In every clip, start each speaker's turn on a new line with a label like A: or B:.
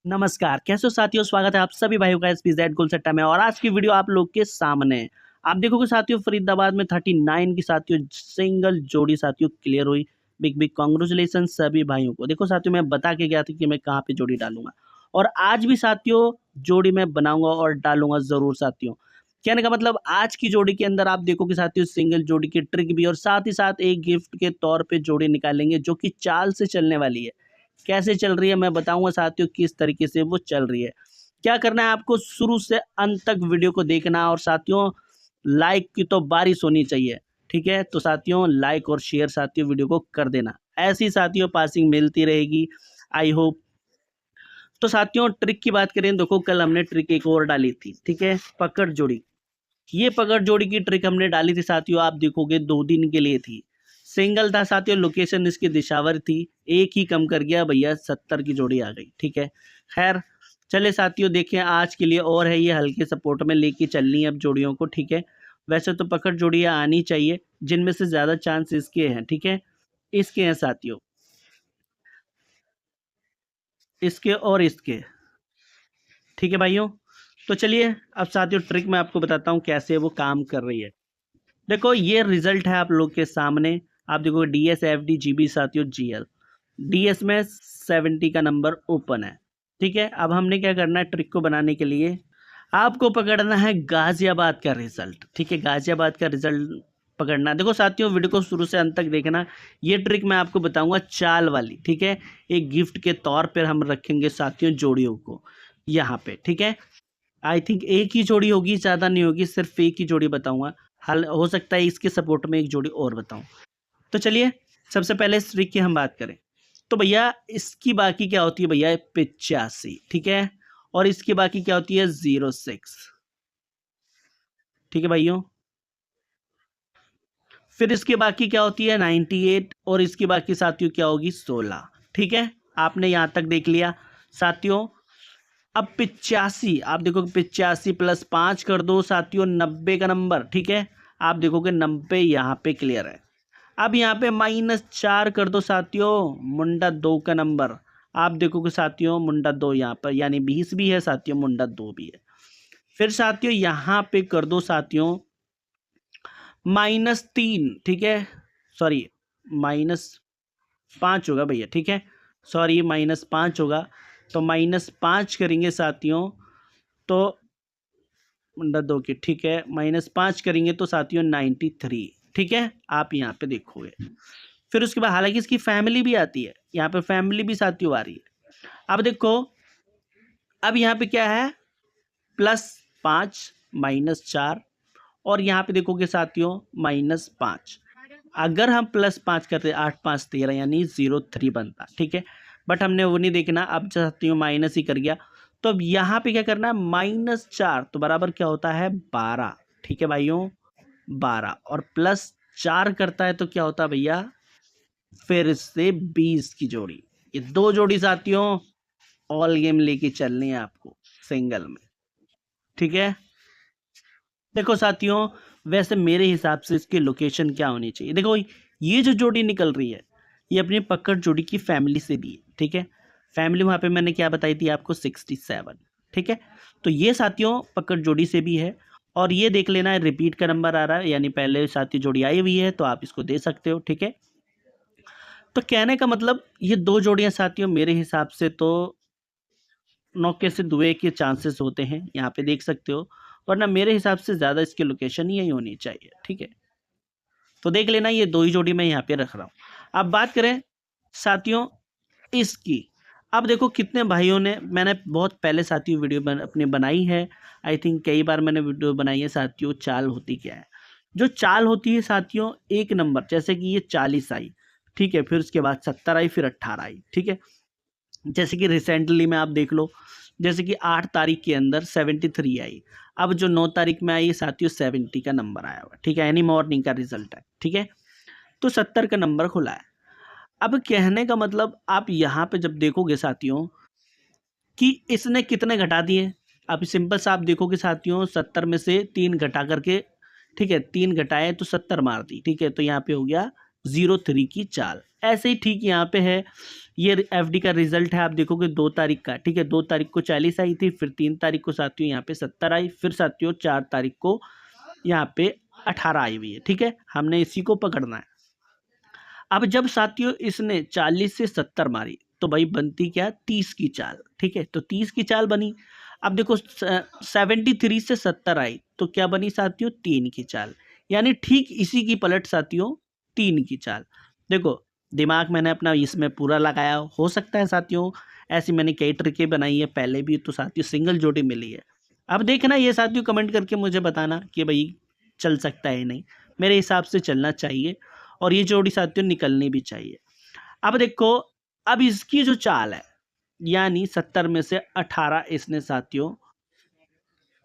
A: नमस्कार, कैसे हो साथियों? स्वागत है आप सभी भाइयों का एसपीजेड गुलसट्टा में। और आज की वीडियो आप लोग के सामने है। आप देखोगे साथियों, फरीदाबाद में 39 की साथियों सिंगल जोड़ी साथियों क्लियर हुई। बिग बिग कॉन्ग्रेचुलेशन सभी भाइयों को। देखो साथियों, मैं बता के गया था कि मैं कहाँ पे जोड़ी डालूंगा, और आज भी साथियों जोड़ी मैं बनाऊंगा और डालूंगा जरूर साथियों। कहने का मतलब, आज की जोड़ी के अंदर आप देखोगे साथियों सिंगल जोड़ी की ट्रिक भी, और साथ ही साथ एक गिफ्ट के तौर पे जोड़ी निकालेंगे जो कि चाल से चलने वाली है। कैसे चल रही है मैं बताऊंगा साथियों, किस तरीके से वो चल रही है। क्या करना है आपको, शुरू से अंत तक वीडियो को देखना, और साथियों लाइक की तो बारिश होनी चाहिए। ठीक है, तो साथियों लाइक और शेयर साथियों वीडियो को कर देना। ऐसी साथियों पासिंग मिलती रहेगी, आई होप। तो साथियों ट्रिक की बात करें, देखो कल हमने ट्रिक एक और डाली थी, ठीक है, पकड़ जोड़ी। ये पकड़ जोड़ी की ट्रिक हमने डाली थी साथियों, आप देखोगे 2 दिन के लिए थी। सिंगल था साथियों, लोकेशन इसकी दिशावर थी। एक ही कम कर गया भैया, 70 की जोड़ी आ गई। ठीक है, खैर चले साथियों देखें आज के लिए, और है ये हल्के सपोर्ट में लेके चलनी है अब जोड़ियों को। ठीक है, वैसे तो पकड़ जोड़ियाँ आनी चाहिए, जिनमें से ज़्यादा चांस इसके हैं। ठीक है, इसके हैं साथियों, इसके और इसके। ठीक है भाइयों, तो चलिए अब साथियों ट्रिक मैं आपको बताता हूँ कैसे वो काम कर रही है। देखो ये रिजल्ट है आप लोग के सामने। आप देखो DS FD GB साथियों GL। DS में 70 का नंबर ओपन है। ठीक है, अब हमने क्या करना है, ट्रिक को बनाने के लिए आपको पकड़ना है गाजियाबाद का रिजल्ट। ठीक है, गाजियाबाद का रिजल्ट पकड़ना। देखो साथियों वीडियो को शुरू से अंत तक देखना। ये ट्रिक मैं आपको बताऊंगा चाल वाली। ठीक है, एक गिफ्ट के तौर पर हम रखेंगे साथियों जोड़ियों को यहाँ पे। ठीक है, आई थिंक एक ही जोड़ी होगी, ज़्यादा नहीं होगी, सिर्फ एक ही जोड़ी बताऊंगा। हल हो सकता है इसके सपोर्ट में एक जोड़ी और बताऊं। तो चलिए सबसे पहले इस ट्रिक की हम बात करें, तो भैया इसकी बाकी क्या होती है भैया, 85। ठीक है, और इसकी बाकी क्या होती है, 06। ठीक है भाइयों, फिर इसकी बाकी क्या होती है, 98, और इसकी बाकी साथियों क्या होगी, 16। ठीक है, आपने यहाँ तक देख लिया साथियों। अब 85, आप देखोगे 85 प्लस 5 कर दो साथियों, 90 का नंबर। ठीक है, आप देखोगे 90 यहाँ पे क्लियर है। अब यहाँ पे -4 कर दो साथियों, मुंडा 2 का नंबर। आप देखोगे साथियों मुंडा 2 यहाँ पर, यानी 20 भी है साथियों, मुंडा 2 भी है। फिर साथियों यहाँ पे कर दो साथियों -3। ठीक है, सॉरी -5 होगा भैया। ठीक है, सॉरी -5 होगा, तो -5 करेंगे साथियों, तो मुंडा 2 की। ठीक है, -5 करेंगे तो साथियों 93। ठीक है, आप यहाँ पे देखोगे। फिर उसके बाद हालांकि इसकी फैमिली भी आती है, यहाँ पे फैमिली भी साथियों आ रही है। अब देखो, अब यहाँ पे क्या है, +5 -4, और यहाँ पे देखोगे साथियों -5। अगर हम +5 करते 8 5 13, यानी 03 बनता। ठीक है, बट हमने वो नहीं देखना, अब साथियों माइनस ही कर गया। तो अब यहाँ पे क्या करना है, -4 तो बराबर क्या होता है, 12। ठीक है भाइयों, 12, और +4 करता है तो क्या होता है भैया, फिर से 20 की जोड़ी। ये 2 जोड़ी साथियों ऑल गेम लेके चलनी है आपको सिंगल में। ठीक है, देखो साथियों वैसे मेरे हिसाब से इसकी लोकेशन क्या होनी चाहिए, देखो ये जो जोड़ी निकल रही है ये अपनी पकड़ जोड़ी की फैमिली से भी है। ठीक है, फैमिली वहाँ पे मैंने क्या बताई थी आपको, 67। ठीक है, तो ये साथियों पकड़ जोड़ी से भी है, और ये देख लेना है रिपीट का नंबर आ रहा है, यानी पहले साथी जोड़ी आई हुई है, तो आप इसको दे सकते हो। ठीक है, तो कहने का मतलब ये 2 जोड़ियां साथियों मेरे हिसाब से तो नौके से दुए के चांसेस होते हैं, यहाँ पे देख सकते हो, वरना मेरे हिसाब से ज़्यादा इसकी लोकेशन यही होनी चाहिए। ठीक है, तो देख लेना ये 2 ही जोड़ी मैं यहाँ पे रख रहा हूँ। अब बात करें साथियों इसकी, अब देखो कितने भाइयों ने, मैंने बहुत पहले साथियों वीडियो अपनी बनाई है, आई थिंक कई बार मैंने वीडियो बनाई है साथियों। चाल होती क्या है, जो चाल होती है साथियों, एक नंबर जैसे कि ये 40 आई। ठीक है, फिर उसके बाद 70 आई, फिर 18 आई। ठीक है, जैसे कि रिसेंटली में आप देख लो, जैसे कि 8 तारीख के अंदर 73 आई। अब जो 9 तारीख में आई है साथियों, 70 का नंबर आया हुआ। ठीक है, एनी मॉर्निंग का रिजल्ट है। ठीक है, तो 70 का नंबर खुला है। अब कहने का मतलब आप यहाँ पे जब देखोगे साथियों कि इसने कितने घटा दिए, अब सिंपल सा आप देखोगे साथियों, 70 में से 3 घटा करके, ठीक है 3 घटाए तो 70 मार दी। ठीक है, तो यहाँ पे हो गया 03 की चाल। ऐसे ही ठीक यहाँ पे है, ये एफडी का रिजल्ट है, आप देखोगे 2 तारीख का, ठीक है। 2 तारीख को 40 आई थी, फिर 3 तारीख को साथियों यहाँ पे 70 आई, फिर साथियों 4 तारीख को यहाँ पे 18 आई हुई है, ठीक है। हमने इसी को पकड़ना है। अब जब साथियों इसने 40 से 70 मारी तो भाई बनती क्या, 30 की चाल, ठीक है। तो 30 की चाल बनी। अब देखो 73 से 70 आई तो क्या बनी साथियों, 3 की चाल, यानी ठीक इसी की पलट साथियों 3 की चाल। देखो दिमाग मैंने अपना इसमें पूरा लगाया, हो सकता है साथियों ऐसी मैंने कई ट्रिकें बनाई है पहले भी, तो साथियों सिंगल जोड़ी मिली है। अब देखना ये साथियों कमेंट करके मुझे बताना कि भाई चल सकता है नहीं, मेरे हिसाब से चलना चाहिए और ये जोड़ी साथियों निकलनी भी चाहिए। अब देखो, अब इसकी जो चाल है यानी 70 में से 18 इसने साथियों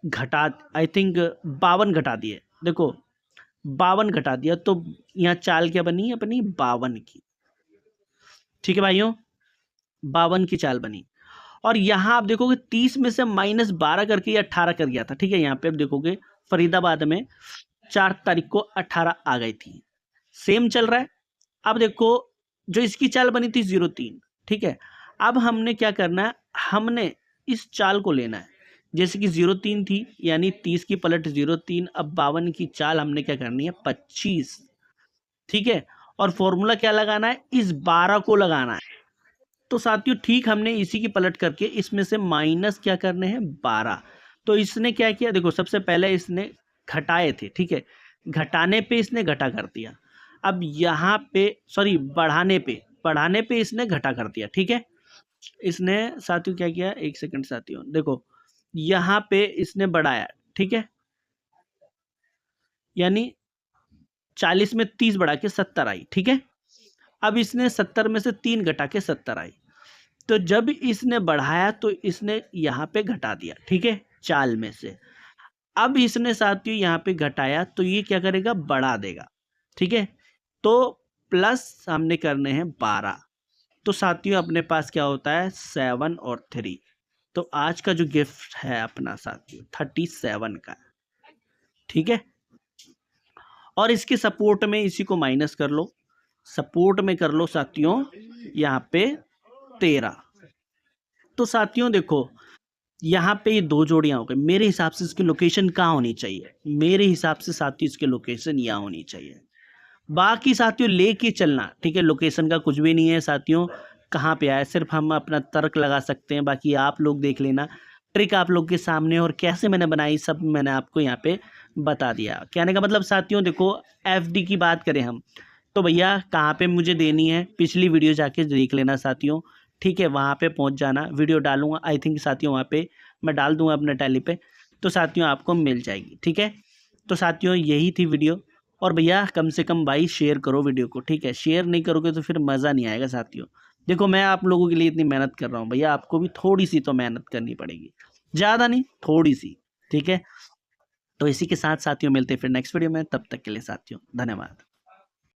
A: घटा, आई थिंक 52 घटा दिए। देखो 52 घटा दिया तो यहाँ चाल क्या बनी अपनी, 52 की, ठीक है भाइयों, 52 की चाल बनी। और यहाँ आप देखोगे 30 में से -12 करके ये 18 कर गया था, ठीक है। यहाँ पे आप देखोगे फरीदाबाद में 4 तारीख को 18 आ गई थी, सेम चल रहा है। अब देखो जो इसकी चाल बनी थी 03, ठीक है। अब हमने क्या करना है, हमने इस चाल को लेना है, जैसे कि 03 थी यानी 30 की पलट 03, अब 52 की चाल हमने क्या करनी है 25, ठीक है। और फॉर्मूला क्या लगाना है, इस 12 को लगाना है। तो साथियों ठीक हमने इसी की पलट करके इसमें से माइनस क्या करने हैं 12। तो इसने क्या किया, देखो सबसे पहले इसने घटाए थे, ठीक है, घटाने पे इसने घटा कर दिया। अब यहाँ पे सॉरी बढ़ाने पे इसने घटा कर दिया, ठीक है। इसने साथियों क्या किया, एक सेकंड साथियों, देखो यहाँ पे इसने बढ़ाया, ठीक है, यानी 40 में 30 बढ़ा के 70 आई, ठीक है। अब इसने 70 में से 3 घटा के 70 आई, तो जब इसने बढ़ाया तो इसने यहाँ पे घटा दिया, ठीक है, चाल में से। अब इसने साथियों यहाँ पे घटाया तो ये क्या करेगा, बढ़ा देगा, ठीक है। तो प्लस हमने करने हैं 12, तो साथियों अपने पास क्या होता है 7 और 3। तो आज का जो गिफ्ट है अपना साथियों 37 का, ठीक है। और इसके सपोर्ट में इसी को माइनस कर लो, सपोर्ट में कर लो साथियों यहाँ पे 13। तो साथियों देखो यहाँ पे ये 2 जोड़ियाँ हो गई, मेरे हिसाब से इसकी लोकेशन कहाँ होनी चाहिए, मेरे हिसाब से साथियों इसकी लोकेशन यहाँ होनी चाहिए। बाकी साथियों लेके चलना, ठीक है, लोकेशन का कुछ भी नहीं है साथियों, कहाँ पे आया सिर्फ हम अपना तर्क लगा सकते हैं, बाकी आप लोग देख लेना, ट्रिक आप लोग के सामने, और कैसे मैंने बनाई सब मैंने आपको यहाँ पे बता दिया। कहने का मतलब साथियों देखो एफडी की बात करें हम तो भैया कहाँ पे मुझे देनी है, पिछली वीडियो जाके देख लेना साथियों, ठीक है, वहाँ पे पहुँच जाना, वीडियो डालूंगा आई थिंक साथियों, वहाँ पे मैं डाल दूंगा अपने टैली पे, तो साथियों आपको मिल जाएगी, ठीक है। तो साथियों यही थी वीडियो, और भैया कम से कम भाई शेयर करो वीडियो को, ठीक है, शेयर नहीं करोगे तो फिर मज़ा नहीं आएगा साथियों। देखो मैं आप लोगों के लिए इतनी मेहनत कर रहा हूँ भैया, आपको भी थोड़ी सी तो मेहनत करनी पड़ेगी, ज़्यादा नहीं थोड़ी सी, ठीक है। तो इसी के साथ साथियों मिलते हैं फिर नेक्स्ट वीडियो में, तब तक के लिए साथियों धन्यवाद।